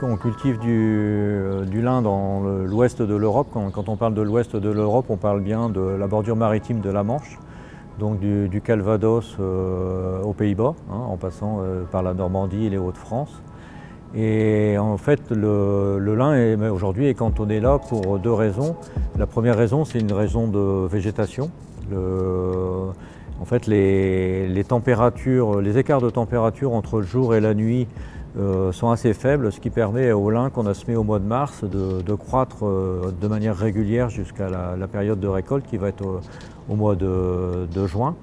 on cultive du lin dans l'ouest de l'Europe. Quand on parle de l'ouest de l'Europe, on parle bien de la bordure maritime de la Manche, donc du Calvados aux Pays-Bas, en passant par la Normandie et les Hauts-de-France. Et en fait, le lin aujourd'hui est cantonné là pour deux raisons. La première raison, c'est une raison de végétation. En fait, les températures, les écarts de température entre le jour et la nuit sont assez faibles, ce qui permet au lin qu'on a semé au mois de mars de croître de manière régulière jusqu'à la période de récolte qui va être au mois de juin.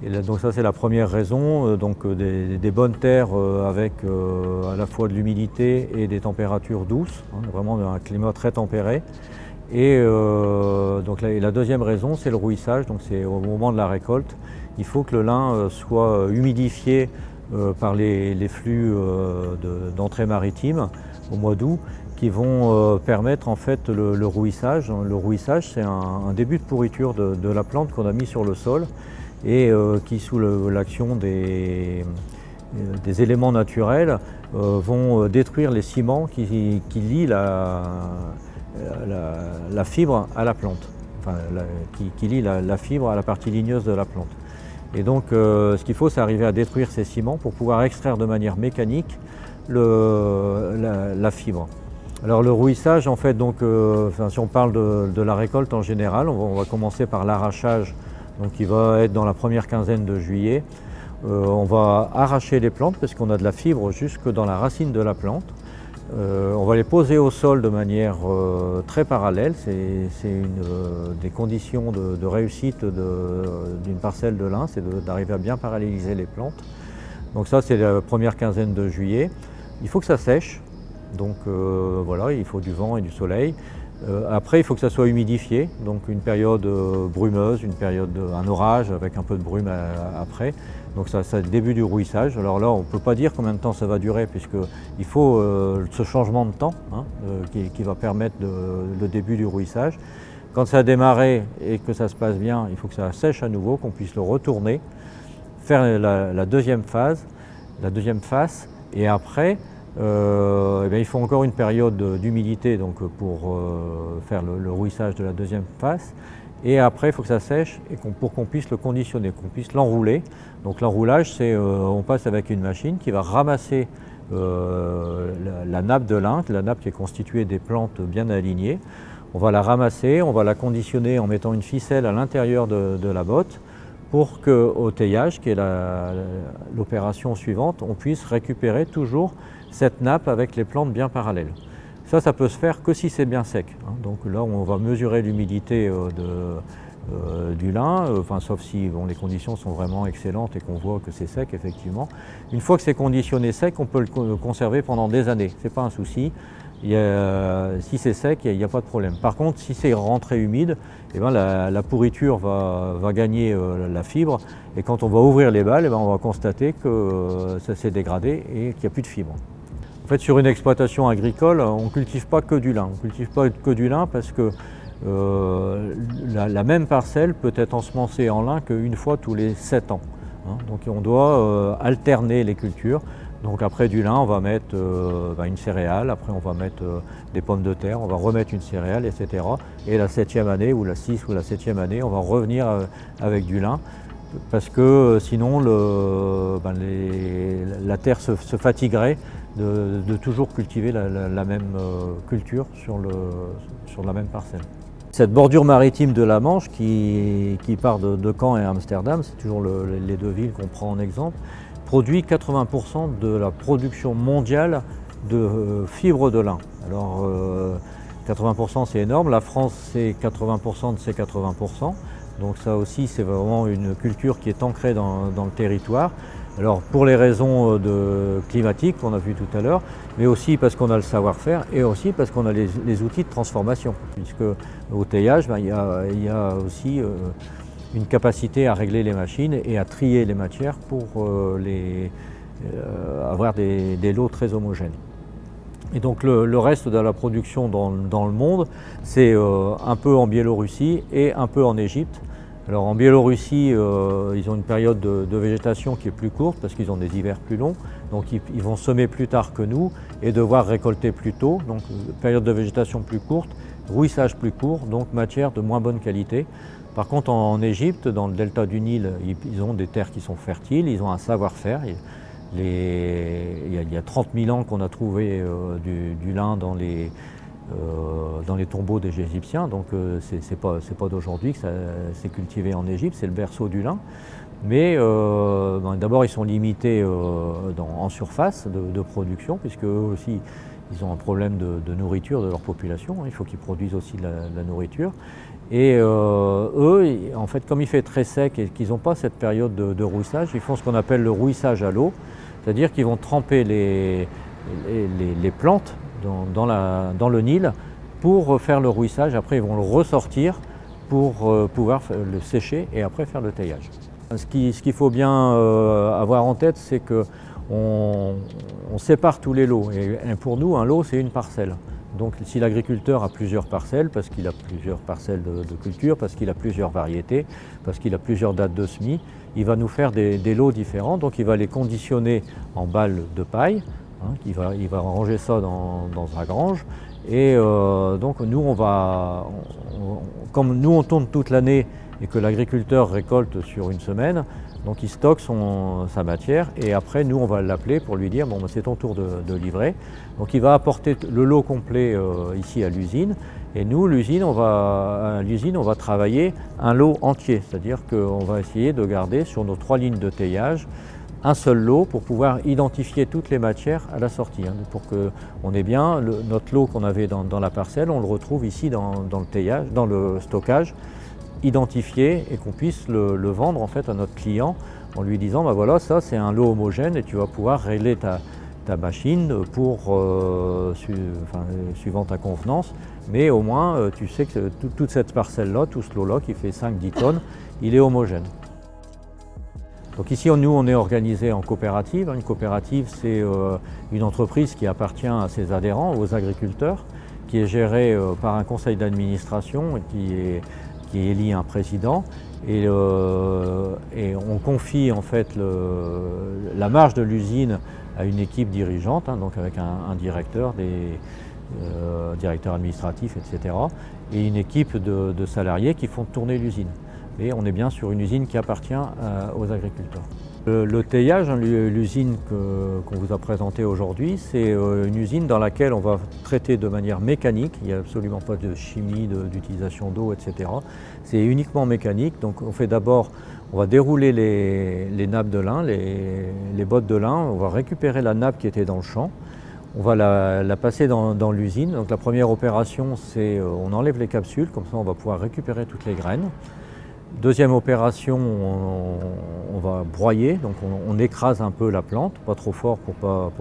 Et là, donc ça c'est la première raison, donc des bonnes terres avec à la fois de l'humidité et des températures douces, vraiment un climat très tempéré. Et donc la deuxième raison, c'est le rouissage, donc c'est au moment de la récolte. Il faut que le lin soit humidifié par les flux d'entrée maritime au mois d'août qui vont permettre en fait le rouissage. Le rouissage, c'est un début de pourriture de la plante qu'on a mis sur le sol et qui, sous l'action des éléments naturels, vont détruire les ciments qui lient la fibre à la plante, enfin, qui lie la fibre à la partie ligneuse de la plante. Et donc ce qu'il faut, c'est arriver à détruire ces ciments pour pouvoir extraire de manière mécanique la fibre. Alors le rouissage, en fait, donc, si on parle de la récolte en général, on va commencer par l'arrachage, donc qui va être dans la première quinzaine de juillet. On va arracher les plantes parce qu'on a de la fibre jusque dans la racine de la plante. On va les poser au sol de manière très parallèle. C'est une des conditions de réussite d'une parcelle de lin, c'est d'arriver à bien paralléliser les plantes. Donc ça, c'est la première quinzaine de juillet. Il faut que ça sèche, donc voilà, il faut du vent et du soleil. Après, il faut que ça soit humidifié, donc une période brumeuse, un orage avec un peu de brume après. Donc ça, c'est le début du rouissage. Alors là, on ne peut pas dire combien de temps ça va durer, puisqu'il faut ce changement de temps qui va permettre le début du rouissage. Quand ça a démarré et que ça se passe bien, il faut que ça sèche à nouveau, qu'on puisse le retourner, faire la deuxième phase, la deuxième face, et après, eh bien, il faut encore une période d'humidité pour faire le rouissage de la deuxième face. Et après, il faut que ça sèche et pour qu'on puisse le conditionner, qu'on puisse l'enrouler. Donc l'enroulage, c'est on passe avec une machine qui va ramasser la nappe de lin, la nappe qui est constituée des plantes bien alignées. On va la ramasser, on va la conditionner en mettant une ficelle à l'intérieur de la botte pour qu'au teillage, qui est l'opération suivante, on puisse récupérer toujours cette nappe avec les plantes bien parallèles. Ça peut se faire que si c'est bien sec. Donc là, on va mesurer l'humidité du lin, sauf si les conditions sont vraiment excellentes et qu'on voit que c'est sec, effectivement. Une fois que c'est conditionné sec, on peut le conserver pendant des années. Ce n'est pas un souci. Si c'est sec, il n'y a pas de problème. Par contre, si c'est rentré humide, eh bien, la pourriture va gagner la fibre. Et quand on va ouvrir les balles, eh bien, on va constater que ça s'est dégradé et qu'il n'y a plus de fibre. En fait, sur une exploitation agricole, on ne cultive pas que du lin. On ne cultive pas que du lin parce que la même parcelle peut être ensemencée en lin qu'une fois tous les 7 ans. Donc on doit alterner les cultures. Donc après du lin, on va mettre une céréale, après on va mettre des pommes de terre, on va remettre une céréale, etc. Et la 7e année, ou la 6e ou la 7e année, on va revenir avec du lin. Parce que sinon la terre se fatiguerait de toujours cultiver la même culture sur la même parcelle. Cette bordure maritime de la Manche qui part de Caen et Amsterdam, c'est toujours les deux villes qu'on prend en exemple, produit 80% de la production mondiale de fibres de lin. Alors 80% c'est énorme, la France c'est 80% de ces 80%. Donc ça aussi, c'est vraiment une culture qui est ancrée dans le territoire. Alors pour les raisons climatiques qu'on a vu tout à l'heure, mais aussi parce qu'on a le savoir-faire et aussi parce qu'on a les outils de transformation. Puisque au teillage, il y a aussi une capacité à régler les machines et à trier les matières pour avoir des lots très homogènes. Et donc le reste de la production dans le monde, c'est un peu en Biélorussie et un peu en Égypte. Alors en Biélorussie, ils ont une période de végétation qui est plus courte parce qu'ils ont des hivers plus longs. Donc ils vont semer plus tard que nous et devoir récolter plus tôt. Donc période de végétation plus courte, rouissage plus court, donc matière de moins bonne qualité. Par contre en Égypte, dans le delta du Nil, ils ont des terres qui sont fertiles, ils ont un savoir-faire. Il y a 30 000 ans qu'on a trouvé du lin dans les tombeaux des Égyptiens, donc c'est pas d'aujourd'hui que c'est cultivé en Égypte, c'est le berceau du lin. Mais d'abord ils sont limités en surface de production, puisque eux aussi ils ont un problème de nourriture de leur population, il faut qu'ils produisent aussi de la nourriture. Et eux, en fait, comme il fait très sec et qu'ils n'ont pas cette période de rouissage, ils font ce qu'on appelle le rouissage à l'eau, c'est-à-dire qu'ils vont tremper les plantes dans le Nil pour faire le rouissage. Après, ils vont le ressortir pour pouvoir le sécher et après faire le taillage. Ce qu'il faut bien avoir en tête, c'est qu'on sépare tous les lots. Et pour nous, un lot, c'est une parcelle. Donc si l'agriculteur a plusieurs parcelles, parce qu'il a plusieurs parcelles de culture, parce qu'il a plusieurs variétés, parce qu'il a plusieurs dates de semis, il va nous faire des lots différents. Donc il va les conditionner en balles de paille. Il va ranger ça dans sa grange et donc nous comme nous on tourne toute l'année et que l'agriculteur récolte sur une semaine, donc il stocke sa matière et après nous on va l'appeler pour lui dire bon c'est ton tour de livrer. Donc il va apporter le lot complet ici à l'usine et nous l'usine on va travailler un lot entier, c'est-à-dire qu'on va essayer de garder sur nos 3 lignes de teillage un seul lot pour pouvoir identifier toutes les matières à la sortie, pour qu'on ait bien notre lot qu'on avait dans la parcelle, on le retrouve ici dans le teillage, dans le stockage, identifié et qu'on puisse le vendre en fait à notre client en lui disant bah voilà ça c'est un lot homogène et tu vas pouvoir régler ta machine suivant ta convenance, mais au moins tu sais que toute cette parcelle là, tout ce lot là qui fait 5-10 tonnes, il est homogène. Donc ici, nous, on est organisé en coopérative. Une coopérative, c'est une entreprise qui appartient à ses adhérents, aux agriculteurs, qui est gérée par un conseil d'administration qui élit un président. Et on confie en fait la marge de l'usine à une équipe dirigeante, donc avec un directeur, directeur administratif, etc. et une équipe de salariés qui font tourner l'usine. Et on est bien sur une usine qui appartient aux agriculteurs. Le teillage, l'usine qu'on vous a présentée aujourd'hui, c'est une usine dans laquelle on va traiter de manière mécanique. Il n'y a absolument pas de chimie, d'utilisation d'eau, etc. C'est uniquement mécanique. Donc on fait d'abord, on va dérouler les nappes de lin, les bottes de lin. On va récupérer la nappe qui était dans le champ. On va la passer dans l'usine. Donc la première opération, c'est on enlève les capsules, comme ça on va pouvoir récupérer toutes les graines. Deuxième opération, on va broyer, donc on écrase un peu la plante, pas trop fort pour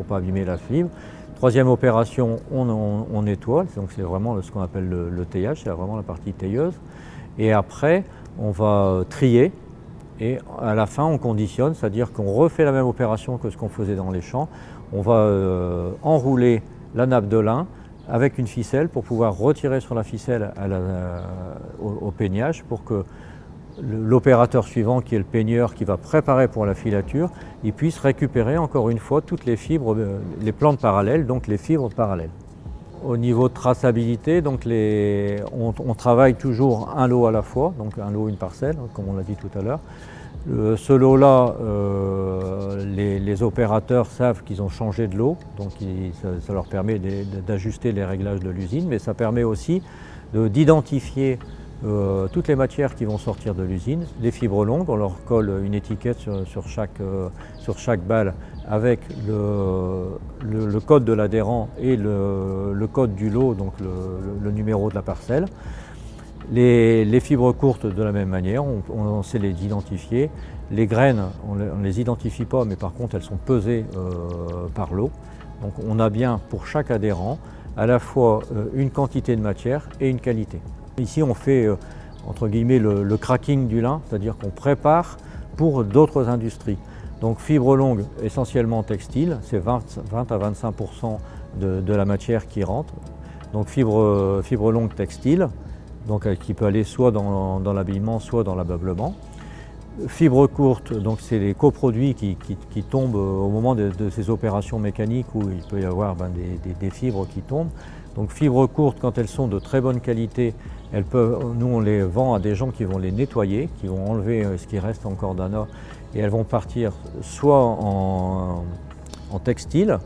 pas abîmer la fibre. Troisième opération, on nettoie, donc c'est vraiment ce qu'on appelle le teillage, c'est vraiment la partie tailleuse. Et après, on va trier et à la fin, on conditionne, c'est-à-dire qu'on refait la même opération que ce qu'on faisait dans les champs. On va enrouler la nappe de lin avec une ficelle pour pouvoir retirer sur la ficelle au peignage pour que l'opérateur suivant, qui est le peigneur, qui va préparer pour la filature, il puisse récupérer encore une fois toutes les fibres, les plantes parallèles, donc les fibres parallèles. Au niveau de traçabilité, donc on travaille toujours un lot à la fois, donc un lot, une parcelle, comme on l'a dit tout à l'heure. Ce lot-là, les opérateurs savent qu'ils ont changé de lot, donc ça leur permet d'ajuster les réglages de l'usine, mais ça permet aussi d'identifier toutes les matières qui vont sortir de l'usine. Les fibres longues, on leur colle une étiquette sur chaque balle avec le code de l'adhérent et le code du lot, donc le numéro de la parcelle. Les fibres courtes de la même manière, on sait les identifier. Les graines, on ne les identifie pas, mais par contre elles sont pesées par lot. Donc on a bien pour chaque adhérent à la fois une quantité de matière et une qualité. Ici, on fait entre guillemets le cracking du lin, c'est-à-dire qu'on prépare pour d'autres industries. Donc fibres longues, essentiellement textiles, c'est 20 à 25% de la matière qui rentre. Donc fibres longues textiles, donc qui peut aller soit dans l'habillement, soit dans l'ameublement. Fibres courtes, donc c'est les coproduits qui tombent au moment de ces opérations mécaniques où il peut y avoir des fibres qui tombent. Donc fibres courtes, quand elles sont de très bonne qualité, nous on les vend à des gens qui vont les nettoyer, qui vont enlever ce qui reste encore d'ANA, et elles vont partir soit en textile,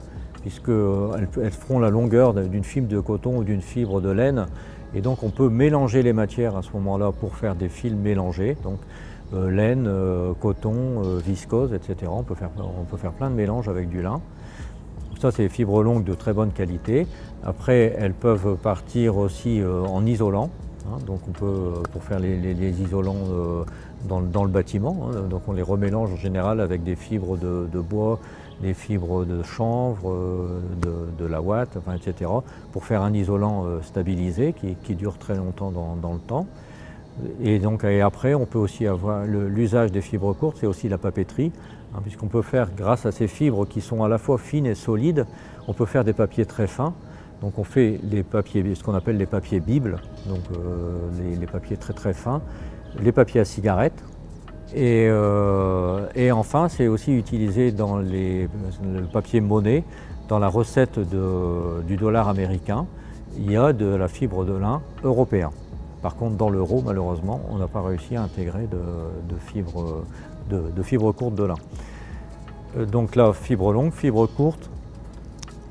puisqu'elles feront la longueur d'une fibre de coton ou d'une fibre de laine, et donc on peut mélanger les matières à ce moment-là pour faire des fils mélangés. Donc, laine, coton, viscose, etc. On peut faire plein de mélanges avec du lin. Ça, c'est des fibres longues de très bonne qualité. Après, elles peuvent partir aussi en isolant. Donc on peut, pour faire les isolants dans le bâtiment, donc on les remélange en général avec des fibres de bois, des fibres de chanvre, de la ouate, etc. pour faire un isolant stabilisé qui dure très longtemps dans le temps. Et après, on peut aussi avoir l'usage des fibres courtes, c'est aussi la papeterie, puisqu'on peut faire, grâce à ces fibres qui sont à la fois fines et solides, on peut faire des papiers très fins. Donc on fait les papiers, ce qu'on appelle les papiers bibles, donc les papiers très très fins, les papiers à cigarettes. Et enfin, c'est aussi utilisé dans le papier monnaie, dans la recette du dollar américain, il y a de la fibre de lin européen. Par contre, dans l'euro, malheureusement, on n'a pas réussi à intégrer de fibres courtes de lin. Donc là, fibre longue, fibre courte.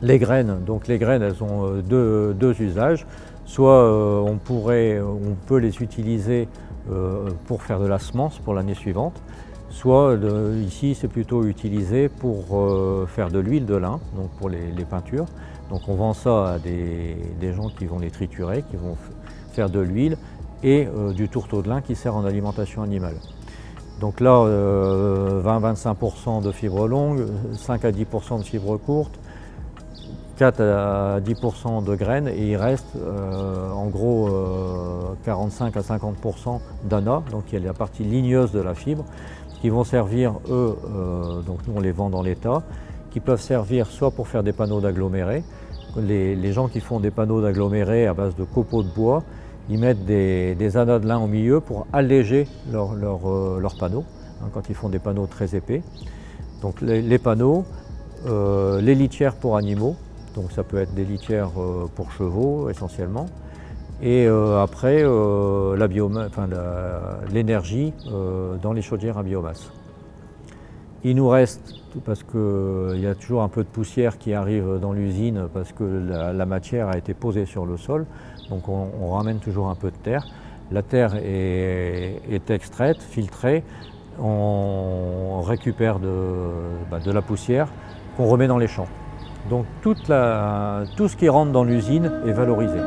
Les graines, elles ont deux usages. Soit on peut les utiliser pour faire de la semence pour l'année suivante. Soit ici, c'est plutôt utilisé pour faire de l'huile de lin, donc pour les peintures. Donc on vend ça à des gens qui vont les triturer, qui vont faire de l'huile et du tourteau de lin qui sert en alimentation animale. Donc là, 20-25% de fibres longues, 5 à 10% de fibres courtes, 4 à 10% de graines et il reste en gros 45 à 50% d'ANA, donc il y a la partie ligneuse de la fibre, qui vont servir, eux, donc nous on les vend dans l'état, qui peuvent servir soit pour faire des panneaux d'agglomérés. Les gens qui font des panneaux d'agglomérés à base de copeaux de bois, ils mettent des anas de lin au milieu pour alléger leurs panneaux, quand ils font des panneaux très épais. Donc les panneaux, les litières pour animaux, donc ça peut être des litières pour chevaux essentiellement, et après l'énergie dans les chaudières à biomasse. Il nous reste, parce qu'il y a toujours un peu de poussière qui arrive dans l'usine parce que la matière a été posée sur le sol, donc on ramène toujours un peu de terre. La terre est extraite, filtrée, on récupère de la poussière qu'on remet dans les champs. Donc tout ce qui rentre dans l'usine est valorisé.